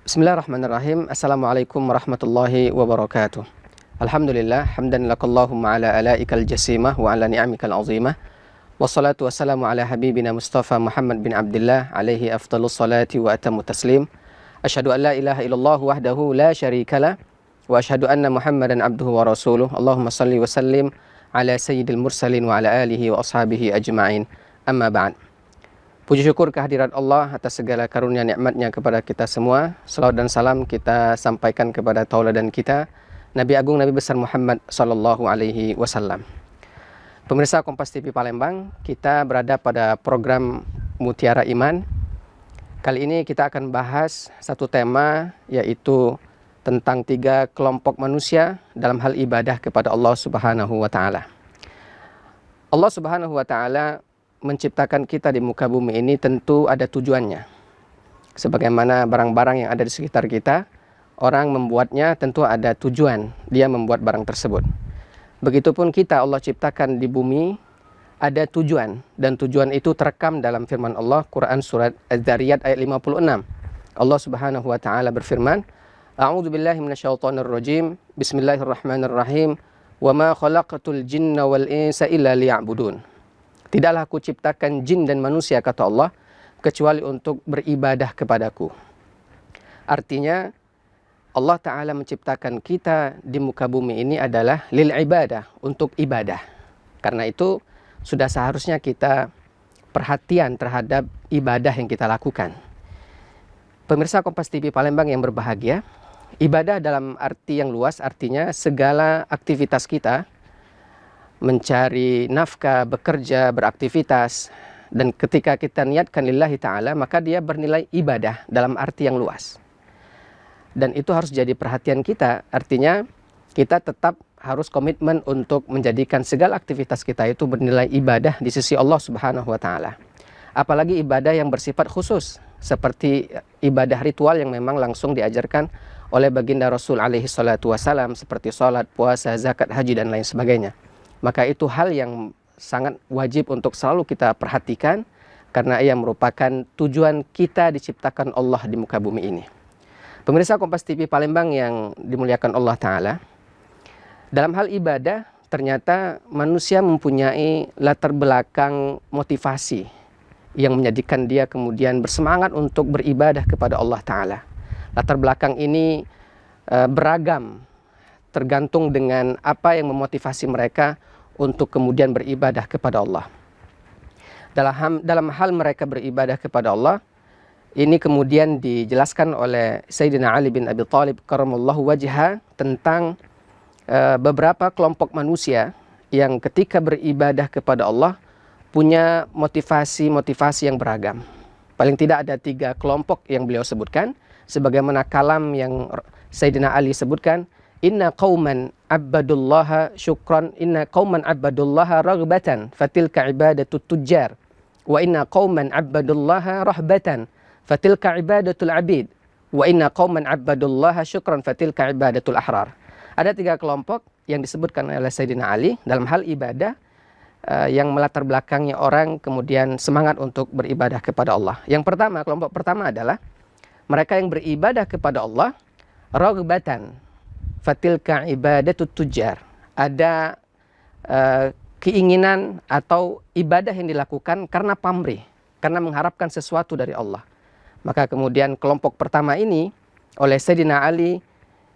Bismillahirrahmanirrahim. Assalamualaikum warahmatullahi wabarakatuh. Alhamdulillah, hamdan lakallahumma ala alaikal jasimah wa ala ni'amikal azimah. Wassalatu wassalamu ala habibina Mustafa Muhammad bin Abdullah alaihi afdalus salati wa atamu taslim. Asyhadu an la ilaha illallah wahdahu la syarikalah wa asyhadu anna Muhammadan abduhu wa rasuluh. Allahumma salli wa sallim ala sayyidil mursalin wa ala alihi wa ashabihi ajma'in. Amma ba'd. Puji syukur kehadirat Allah atas segala karunia nikmatnya kepada kita semua. Salawat dan salam kita sampaikan kepada tauladan kita, Nabi Agung Nabi Besar Muhammad sallallahu alaihi wasallam. Pemirsa Kompas TV Palembang, kita berada pada program Mutiara Iman. Kali ini kita akan bahas satu tema, yaitu tentang 3 kelompok manusia dalam hal ibadah kepada Allah Subhanahu wa taala. Allah Subhanahu wa taala menciptakan kita di muka bumi ini tentu ada tujuannya. Sebagaimana barang-barang yang ada di sekitar kita, orang membuatnya tentu ada tujuan dia membuat barang tersebut. Begitupun kita, Allah ciptakan di bumi ada tujuan, dan tujuan itu terekam dalam firman Allah, Quran surat Az-Zariyat ayat 56. Allah Subhanahu wa taala berfirman, A'udzu billahi minasyaitonir rajim. Bismillahirrahmanirrahim. Wa ma khalaqatul jinna wal insa illa liya'budun. Tidaklah aku ciptakan jin dan manusia, kata Allah, kecuali untuk beribadah kepadaku. Artinya, Allah Ta'ala menciptakan kita di muka bumi ini adalah lil ibadah, untuk ibadah. Karena itu, sudah seharusnya kita perhatian terhadap ibadah yang kita lakukan. Pemirsa Kompas TV Palembang yang berbahagia, ibadah dalam arti yang luas artinya segala aktivitas kita, mencari nafkah, bekerja, beraktivitas, dan ketika kita niatkan lillahi ta'ala, maka dia bernilai ibadah dalam arti yang luas. Dan itu harus jadi perhatian kita, artinya kita tetap harus komitmen untuk menjadikan segala aktivitas kita itu bernilai ibadah di sisi Allah Subhanahu wa ta'ala. Apalagi ibadah yang bersifat khusus, seperti ibadah ritual yang memang langsung diajarkan oleh baginda Rasul alaihi salatu wassalam, seperti sholat, puasa, zakat, haji, dan lain sebagainya. Maka itu hal yang sangat wajib untuk selalu kita perhatikan, karena ia merupakan tujuan kita diciptakan Allah di muka bumi ini. Pemirsa Kompas TV Palembang yang dimuliakan Allah Ta'ala, dalam hal ibadah ternyata manusia mempunyai latar belakang motivasi yang menjadikan dia kemudian bersemangat untuk beribadah kepada Allah Ta'ala. Latar belakang ini beragam, tergantung dengan apa yang memotivasi mereka untuk kemudian beribadah kepada Allah. Dalam hal mereka beribadah kepada Allah, ini kemudian dijelaskan oleh Sayyidina Ali bin Abi Thalib karamallahu wajhah tentang beberapa kelompok manusia yang ketika beribadah kepada Allah punya motivasi yang beragam. Paling tidak ada 3 kelompok yang beliau sebutkan, sebagaimana kalam yang Sayyidina Ali sebutkan, Inna qauman abbadullaha syukran, inna qauman abbadullaha raghbatan, fatilka ibadatul tujjar. Wa inna qauman abbadullaha rahbatan, fatilka ibadatul abid. Wa inna qauman abbadullaha syukran, fatilka ibadatul ahrar. Ada 3 kelompok yang disebutkan oleh Sayyidina Ali dalam hal ibadah yang melatar belakangnya orang kemudian semangat untuk beribadah kepada Allah. Yang pertama, kelompok pertama adalah mereka yang beribadah kepada Allah raghbatan, fatilka ibadatut tujjar. Ada keinginan atau ibadah yang dilakukan karena pamrih, karena mengharapkan sesuatu dari Allah. Maka kemudian kelompok pertama ini oleh Sayyidina Ali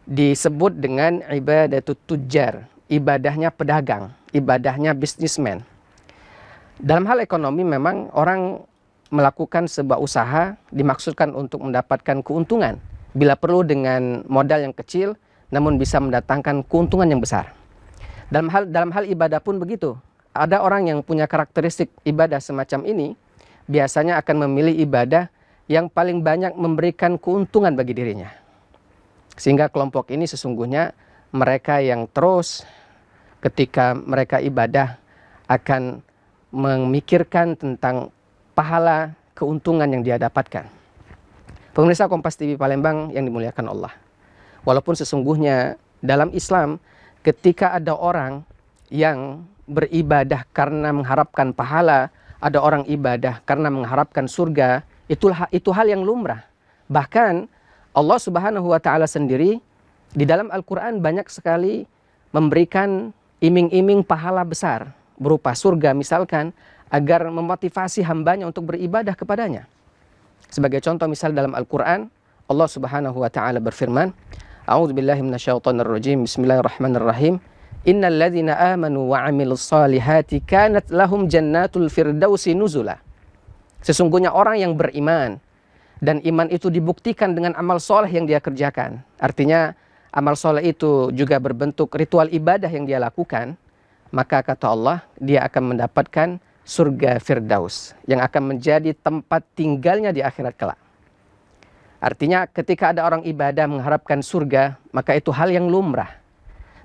disebut dengan ibadatut tujjar, ibadahnya pedagang, ibadahnya bisnismen. Dalam hal ekonomi memang orang melakukan sebuah usaha dimaksudkan untuk mendapatkan keuntungan, bila perlu dengan modal yang kecil namun bisa mendatangkan keuntungan yang besar. Dalam hal ibadah pun begitu. Ada orang yang punya karakteristik ibadah semacam ini, biasanya akan memilih ibadah yang paling banyak memberikan keuntungan bagi dirinya. Sehingga kelompok ini sesungguhnya mereka yang terus ketika mereka ibadah akan memikirkan tentang pahala keuntungan yang dia dapatkan. Pemirsa Kompas TV Palembang yang dimuliakan Allah, walaupun sesungguhnya dalam Islam ketika ada orang yang beribadah karena mengharapkan pahala, ada orang ibadah karena mengharapkan surga, itu hal yang lumrah. Bahkan Allah Subhanahu wa Ta'ala sendiri di dalam Al-Quran banyak sekali memberikan iming-iming pahala besar berupa surga misalkan, agar memotivasi hambanya untuk beribadah kepadanya. Sebagai contoh misal dalam Al-Quran, Allah Subhanahu wa Ta'ala berfirman, A'udzubillahi minasyaitonirrajim, Bismillahirrahmanirrahim, Innal ladzina amanu wa 'amilus solihati kanat lahum jannatul firdausi nuzula. Sesungguhnya orang yang beriman dan iman itu dibuktikan dengan amal soleh yang dia kerjakan. Artinya amal soleh itu juga berbentuk ritual ibadah yang dia lakukan, maka kata Allah, dia akan mendapatkan surga Firdaus yang akan menjadi tempat tinggalnya di akhirat kelak. Artinya ketika ada orang ibadah mengharapkan surga, maka itu hal yang lumrah.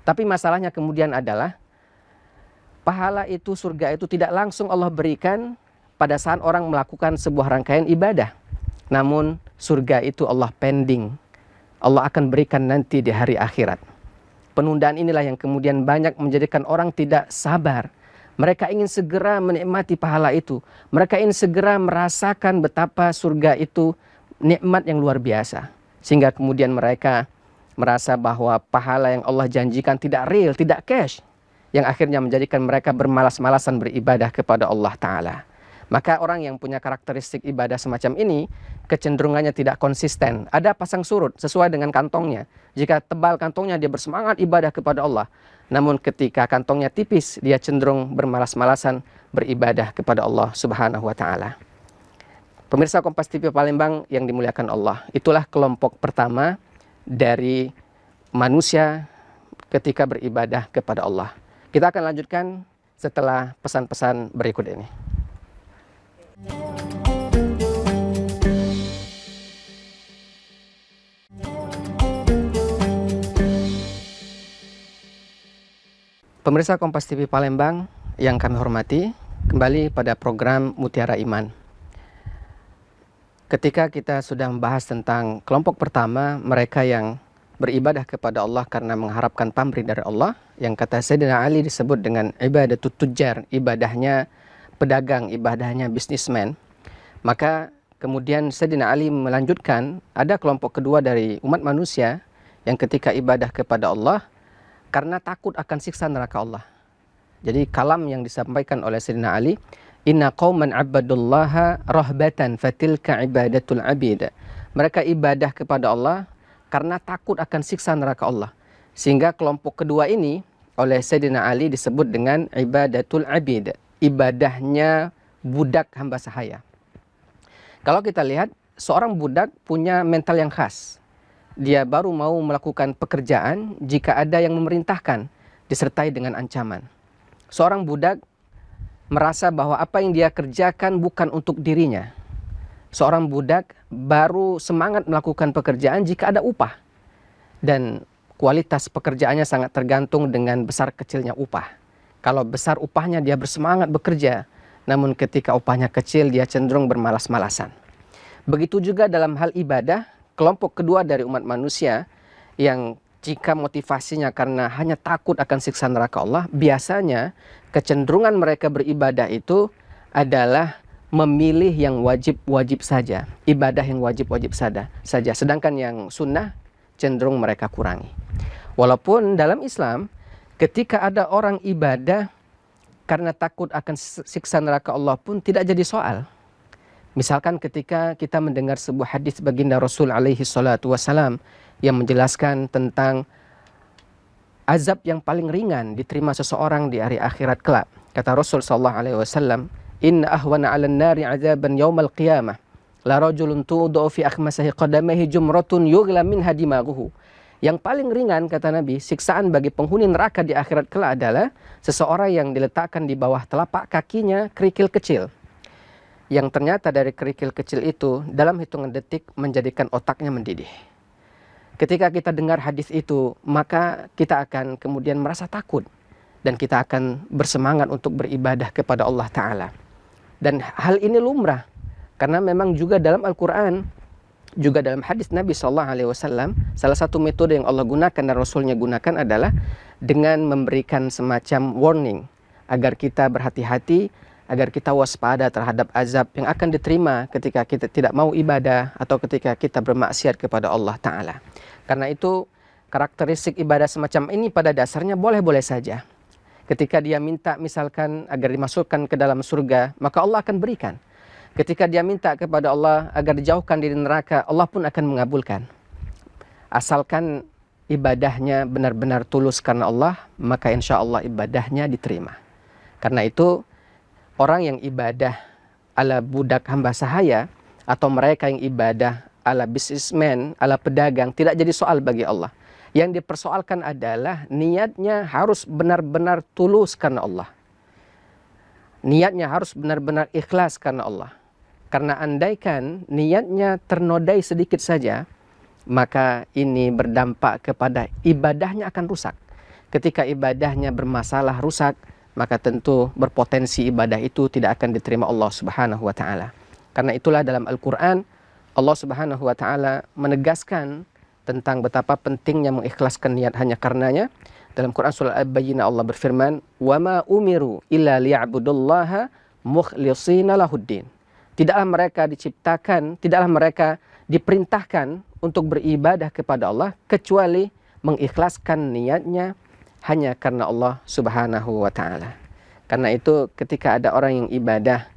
Tapi masalahnya kemudian adalah pahala itu, surga itu tidak langsung Allah berikan pada saat orang melakukan sebuah rangkaian ibadah. Namun surga itu Allah pending. Allah akan berikan nanti di hari akhirat. Penundaan inilah yang kemudian banyak menjadikan orang tidak sabar. Mereka ingin segera menikmati pahala itu. Mereka ingin segera merasakan betapa surga itu nikmat yang luar biasa. Sehingga kemudian mereka merasa bahwa pahala yang Allah janjikan tidak real, tidak cash. Yang akhirnya menjadikan mereka bermalas-malasan beribadah kepada Allah Ta'ala. Maka orang yang punya karakteristik ibadah semacam ini, kecenderungannya tidak konsisten. Ada pasang surut sesuai dengan kantongnya. Jika tebal kantongnya, dia bersemangat ibadah kepada Allah. Namun ketika kantongnya tipis, dia cenderung bermalas-malasan beribadah kepada Allah Subhanahu wa Ta'ala. Pemirsa Kompas TV Palembang yang dimuliakan Allah, itulah kelompok pertama dari manusia ketika beribadah kepada Allah. Kita akan lanjutkan setelah pesan-pesan berikut ini. Pemirsa Kompas TV Palembang yang kami hormati, kembali pada program Mutiara Iman. Ketika kita sudah membahas tentang kelompok pertama, mereka yang beribadah kepada Allah karena mengharapkan pamrih dari Allah, yang kata Sayyidina Ali disebut dengan ibadatut tujjar, ibadahnya pedagang, ibadahnya bisnismen. Maka kemudian Sayyidina Ali melanjutkan, ada kelompok kedua dari umat manusia yang ketika ibadah kepada Allah karena takut akan siksa neraka Allah. Jadi kalam yang disampaikan oleh Sayyidina Ali, Inna qauman abadullaha rahbatan fatilka ibadatul abid. Mereka ibadah kepada Allah karena takut akan siksa neraka Allah. Sehingga kelompok kedua ini oleh Sayyidina Ali disebut dengan ibadatul abid. Ibadahnya budak hamba sahaya. Kalau kita lihat, seorang budak punya mental yang khas. Dia baru mau melakukan pekerjaan jika ada yang memerintahkan, disertai dengan ancaman. Seorang budak merasa bahwa apa yang dia kerjakan bukan untuk dirinya. Seorang budak baru semangat melakukan pekerjaan jika ada upah. Dan kualitas pekerjaannya sangat tergantung dengan besar kecilnya upah. Kalau besar upahnya dia bersemangat bekerja. Namun ketika upahnya kecil dia cenderung bermalas-malasan. Begitu juga dalam hal ibadah, kelompok kedua dari umat manusia yang jika motivasinya karena hanya takut akan siksa neraka Allah, biasanya kecenderungan mereka beribadah itu adalah memilih yang wajib-wajib saja. Ibadah yang wajib-wajib saja. Sedangkan yang sunnah cenderung mereka kurangi. Walaupun dalam Islam, ketika ada orang ibadah karena takut akan siksa neraka Allah pun tidak jadi soal. Misalkan ketika kita mendengar sebuah hadis baginda Rasul alaihi salatu wassalam yang menjelaskan tentang azab yang paling ringan diterima seseorang di hari akhirat kelak. Kata Rasul sallallahu alaihi wasallam, "Inna ahwana 'alan nari 'adzaban yaumal qiyamah la rajulun tu'da'u fi akhmasihi qadamaihi jumratun yughla minha dimaghuhu." Yang paling ringan kata Nabi, siksaan bagi penghuni neraka di akhirat kelak adalah seseorang yang diletakkan di bawah telapak kakinya kerikil kecil. Yang ternyata dari kerikil kecil itu dalam hitungan detik menjadikan otaknya mendidih. Ketika kita dengar hadis itu, maka kita akan kemudian merasa takut. Dan kita akan bersemangat untuk beribadah kepada Allah Ta'ala. Dan hal ini lumrah. Karena memang juga dalam Al-Quran, juga dalam hadis Nabi SAW, salah satu metode yang Allah gunakan dan Rasulnya gunakan adalah dengan memberikan semacam warning. Agar kita berhati-hati agar kita waspada terhadap azab yang akan diterima ketika kita tidak mau ibadah atau ketika kita bermaksiat kepada Allah Ta'ala. Karena itu karakteristik ibadah semacam ini pada dasarnya boleh-boleh saja. Ketika dia minta misalkan agar dimasukkan ke dalam surga, maka Allah akan berikan. Ketika dia minta kepada Allah agar dijauhkan dari neraka, Allah pun akan mengabulkan. Asalkan ibadahnya benar-benar tulus karena Allah, maka insya Allah ibadahnya diterima. Karena itu orang yang ibadah ala budak hamba sahaya atau mereka yang ibadah ala businessman, ala pedagang tidak jadi soal bagi Allah. Yang dipersoalkan adalah niatnya harus benar-benar tulus karena Allah. Niatnya harus benar-benar ikhlas karena Allah. Karena andaikan niatnya ternodai sedikit saja, maka ini berdampak kepada ibadahnya akan rusak. Ketika ibadahnya bermasalah rusak, maka tentu berpotensi ibadah itu tidak akan diterima Allah Subhanahu wa Ta'ala. Karena itulah dalam Al-Quran Allah Subhanahu wa Ta'ala menegaskan tentang betapa pentingnya mengikhlaskan niat hanya karenanya. Dalam Quran surah Al-Bayyinah Allah berfirman, "Wa ma umiru illa liya'budullaha mukhlishina lahuddin." Tidaklah mereka diciptakan, tidaklah mereka diperintahkan untuk beribadah kepada Allah kecuali mengikhlaskan niatnya hanya karena Allah Subhanahu wa Ta'ala. Karena itu ketika ada orang yang ibadah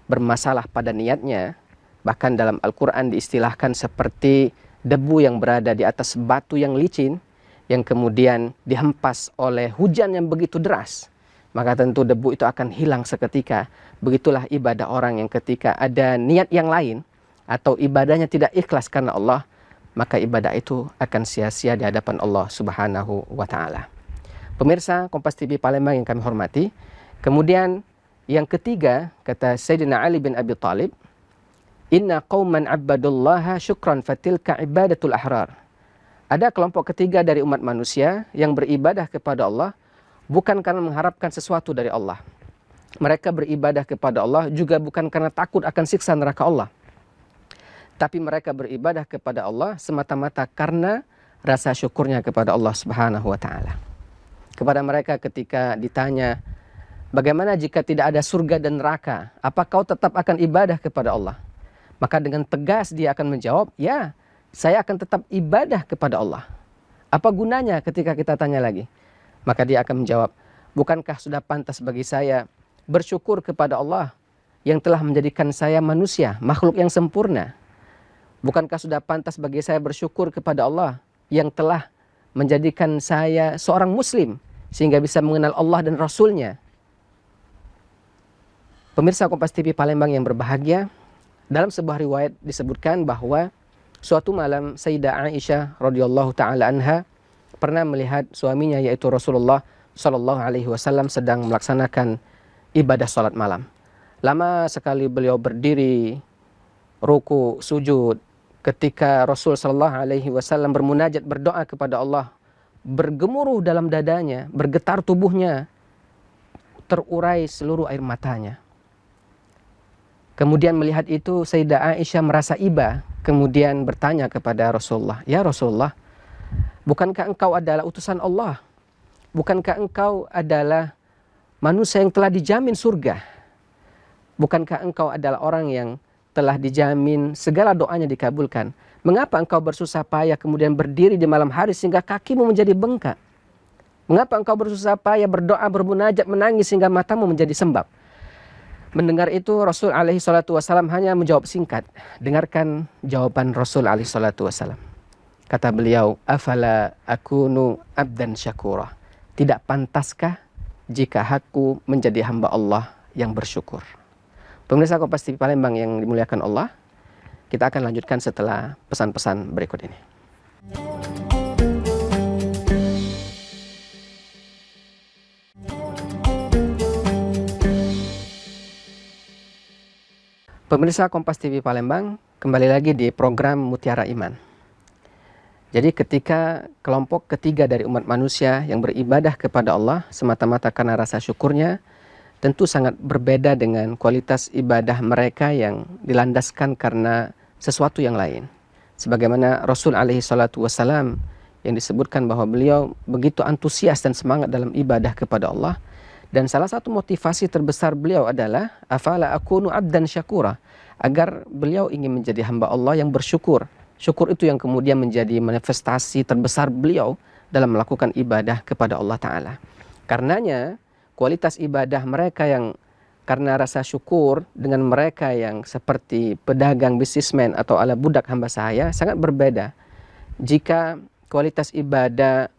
bermasalah pada niatnya, bahkan dalam Al-Quran diistilahkan seperti debu yang berada di atas batu yang licin, yang kemudian dihempas oleh hujan yang begitu deras, maka tentu debu itu akan hilang seketika. Begitulah ibadah orang yang ketika ada niat yang lain atau ibadahnya tidak ikhlas karena Allah, maka ibadah itu akan sia-sia di hadapan Allah Subhanahu wa Ta'ala. Pemirsa Kompas TV Palembang yang kami hormati, kemudian yang ketiga kata Sayyidina Ali bin Abi Thalib, "Inna qauman abbadullaha syukran fatilka ibadatul ahrar." Ada kelompok ketiga dari umat manusia yang beribadah kepada Allah bukan karena mengharapkan sesuatu dari Allah. Mereka beribadah kepada Allah juga bukan karena takut akan siksa neraka Allah. Tapi mereka beribadah kepada Allah semata-mata karena rasa syukurnya kepada Allah Subhanahu wa Ta'ala. Kepada mereka ketika ditanya, bagaimana jika tidak ada surga dan neraka? Apa kau tetap akan ibadah kepada Allah? Maka dengan tegas dia akan menjawab, ya, saya akan tetap ibadah kepada Allah. Apa gunanya ketika kita tanya lagi? Maka dia akan menjawab, bukankah sudah pantas bagi saya bersyukur kepada Allah yang telah menjadikan saya manusia, makhluk yang sempurna? Bukankah sudah pantas bagi saya bersyukur kepada Allah yang telah menjadikan saya seorang muslim sehingga bisa mengenal Allah dan Rasulnya? Pemirsa Kompas TV Palembang yang berbahagia, dalam sebuah riwayat disebutkan bahwa suatu malam Sayyidah Aisyah radhiyallahu taala anha pernah melihat suaminya yaitu Rasulullah sallallahu alaihi wasallam sedang melaksanakan ibadah salat malam. Lama sekali beliau berdiri, ruku, sujud. Ketika Rasul sallallahu alaihi wasallam bermunajat, berdoa kepada Allah, bergemuruh dalam dadanya, bergetar tubuhnya, terurai seluruh air matanya. Kemudian melihat itu Sayyidah Aisyah merasa iba, kemudian bertanya kepada Rasulullah, "Ya Rasulullah, bukankah engkau adalah utusan Allah? Bukankah engkau adalah manusia yang telah dijamin surga? Bukankah engkau adalah orang yang telah dijamin segala doanya dikabulkan? Mengapa engkau bersusah payah kemudian berdiri di malam hari sehingga kakimu menjadi bengkak? Mengapa engkau bersusah payah berdoa, bermunajat, menangis sehingga matamu menjadi sembab?" Mendengar itu Rasul alaihi salatu wasallam hanya menjawab singkat. Dengarkan jawaban Rasul alaihi salatu wasallam. Kata beliau, "Afala akunu abdan syakura." Tidak pantaskah jika aku menjadi hamba Allah yang bersyukur? Pemirsa Kompas TV Palembang yang dimuliakan Allah, kita akan lanjutkan setelah pesan-pesan berikut ini. Pemirsa Kompas TV Palembang, kembali lagi di program Mutiara Iman. Jadi ketika kelompok ketiga dari umat manusia yang beribadah kepada Allah semata-mata karena rasa syukurnya, tentu sangat berbeda dengan kualitas ibadah mereka yang dilandaskan karena sesuatu yang lain. Sebagaimana Rasul alaihi salatu wassalam yang disebutkan bahwa beliau begitu antusias dan semangat dalam ibadah kepada Allah, Dan salah satu motivasi terbesar beliau adalah afala akunu abdan syakura, agar beliau ingin menjadi hamba Allah yang bersyukur. Syukur itu yang kemudian menjadi manifestasi terbesar beliau dalam melakukan ibadah kepada Allah Ta'ala. Karenanya kualitas ibadah mereka yang karena rasa syukur dengan mereka yang seperti pedagang, bisnismen atau ala budak hamba sahaya sangat berbeda. Jika kualitas ibadah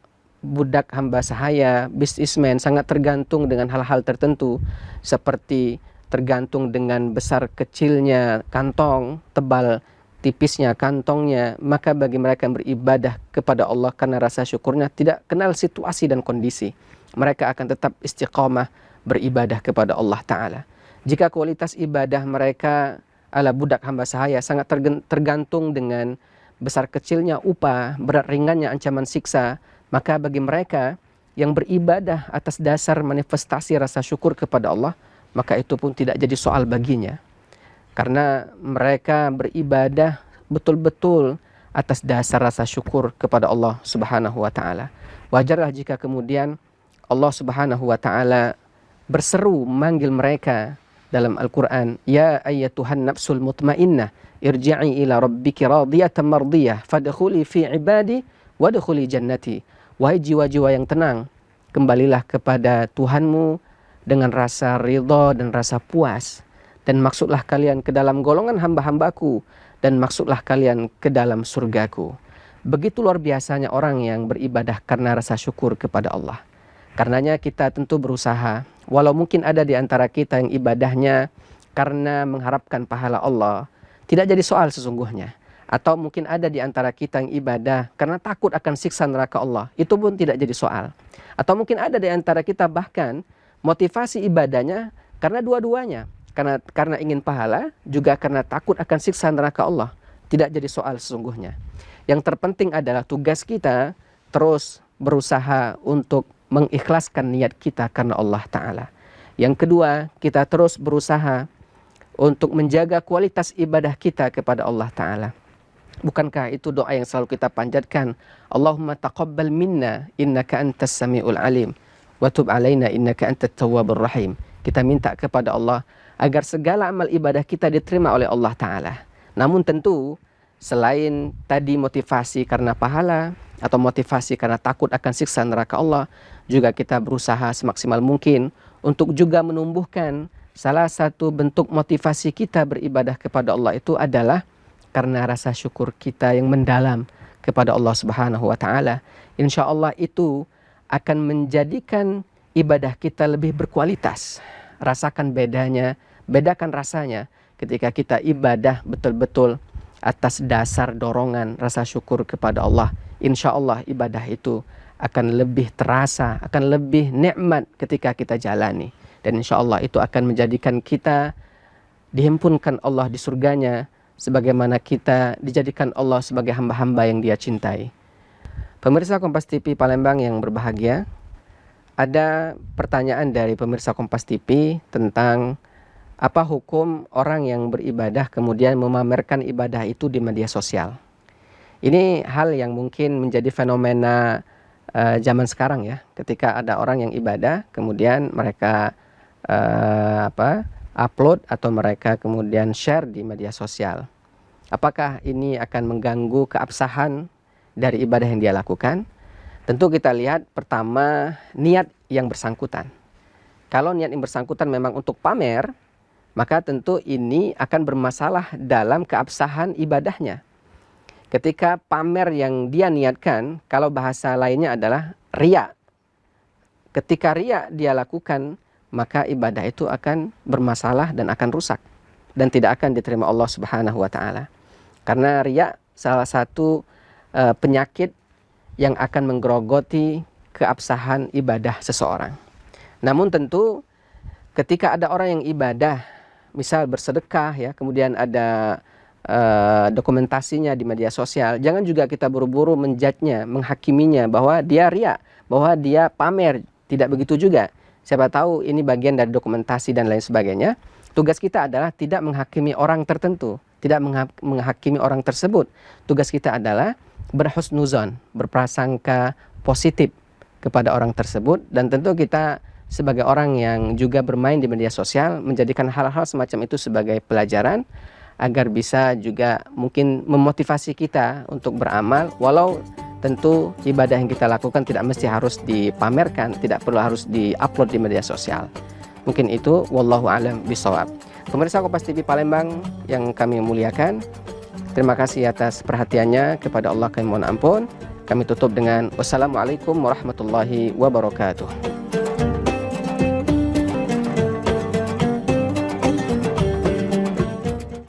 budak hamba sahaya, bisnismen sangat tergantung dengan hal-hal tertentu, seperti tergantung dengan besar kecilnya kantong, tebal tipisnya kantongnya, maka bagi mereka yang beribadah kepada Allah karena rasa syukurnya tidak kenal situasi dan kondisi, mereka akan tetap istiqamah beribadah kepada Allah Ta'ala. Jika kualitas ibadah mereka ala budak hamba sahaya sangat tergantung dengan besar kecilnya upah, berat ringannya ancaman siksa, maka bagi mereka yang beribadah atas dasar manifestasi rasa syukur kepada Allah, maka itu pun tidak jadi soal baginya. Karena mereka beribadah betul-betul atas dasar rasa syukur kepada Allah Subhanahu wa Ta'ala. Wajarlah jika kemudian Allah Subhanahu wa Ta'ala berseru memanggil mereka dalam Al-Quran, ya ayyatuhan nafsul mutmainnah irji'i ila rabbiki radiyatan mardiyah fadkhuli fi ibadi wadkhuli jannati. Wahai jiwa-jiwa yang tenang, kembalilah kepada Tuhanmu dengan rasa ridha dan rasa puas, dan maksudlah kalian ke dalam golongan hamba-hambaku, dan maksudlah kalian ke dalam surgaku. Begitu luar biasanya orang yang beribadah karena rasa syukur kepada Allah. Karenanya kita tentu berusaha, walau mungkin ada di antara kita yang ibadahnya karena mengharapkan pahala Allah, tidak jadi soal sesungguhnya. Atau mungkin ada di antara kita yang ibadah karena takut akan siksa neraka Allah, itu pun tidak jadi soal. Atau mungkin ada di antara kita bahkan motivasi ibadahnya karena dua-duanya, karena ingin pahala, juga karena takut akan siksa neraka Allah, tidak jadi soal sesungguhnya. Yang terpenting adalah tugas kita terus berusaha untuk mengikhlaskan niat kita karena Allah Ta'ala. Yang kedua, kita terus berusaha untuk menjaga kualitas ibadah kita kepada Allah Ta'ala. Bukankah itu doa yang selalu kita panjatkan? Allahumma taqabbal minna innaka antas sami'ul alim wa tub alaina innaka antat tawwabur rahim. Kita minta kepada Allah agar segala amal ibadah kita diterima oleh Allah Ta'ala. Namun tentu selain tadi motivasi karena pahala atau motivasi karena takut akan siksa neraka Allah, juga kita berusaha semaksimal mungkin untuk juga menumbuhkan salah satu bentuk motivasi kita beribadah kepada Allah itu adalah karena rasa syukur kita yang mendalam kepada Allah Subhanahu wa Ta'ala. Insya Allah itu akan menjadikan ibadah kita lebih berkualitas. Rasakan bedakan rasanya ketika kita ibadah betul-betul atas dasar dorongan rasa syukur kepada Allah. Insya Allah ibadah itu akan lebih terasa, akan lebih nikmat ketika kita jalani. Dan insya Allah itu akan menjadikan kita dihimpunkan Allah di surganya, sebagaimana kita dijadikan Allah sebagai hamba-hamba yang Dia cintai. Pemirsa Kompas TV Palembang yang berbahagia, ada pertanyaan dari pemirsa Kompas TV tentang apa hukum orang yang beribadah kemudian memamerkan ibadah itu di media sosial. Ini hal yang mungkin menjadi fenomena zaman sekarang ya, ketika ada orang yang ibadah kemudian mereka upload atau mereka kemudian share di media sosial. Apakah ini akan mengganggu keabsahan dari ibadah yang dia lakukan? Tentu kita lihat pertama niat yang bersangkutan. Kalau niat yang bersangkutan memang untuk pamer, maka tentu ini akan bermasalah dalam keabsahan ibadahnya. Ketika pamer yang dia niatkan, kalau bahasa lainnya adalah riya. Ketika riya dia lakukan, maka ibadah itu akan bermasalah dan akan rusak dan tidak akan diterima Allah Subhanahu wa Ta'ala. Karena riya salah satu penyakit yang akan menggerogoti keabsahan ibadah seseorang. Namun tentu ketika ada orang yang ibadah, misal bersedekah ya, kemudian ada dokumentasinya di media sosial, jangan juga kita buru-buru menjudge-nya, menghakiminya bahwa dia riya, bahwa dia pamer. Tidak begitu juga. Siapa tahu ini bagian dari dokumentasi dan lain sebagainya. Tugas kita adalah tidak menghakimi orang tertentu, tidak menghakimi orang tersebut. Tugas kita adalah berhusnuzon, berprasangka positif kepada orang tersebut, dan tentu kita sebagai orang yang juga bermain di media sosial, menjadikan hal-hal semacam itu sebagai pelajaran agar bisa juga mungkin memotivasi kita untuk beramal, walau tentu ibadah yang kita lakukan tidak mesti harus dipamerkan, tidak perlu harus diupload di media sosial. Mungkin itu, wallahu a'lam bishawab. Pemirsa Kompas TV Palembang yang kami muliakan, terima kasih atas perhatiannya. Kepada Allah kami mohon ampun. Kami tutup dengan wassalamualaikum warahmatullahi wabarakatuh.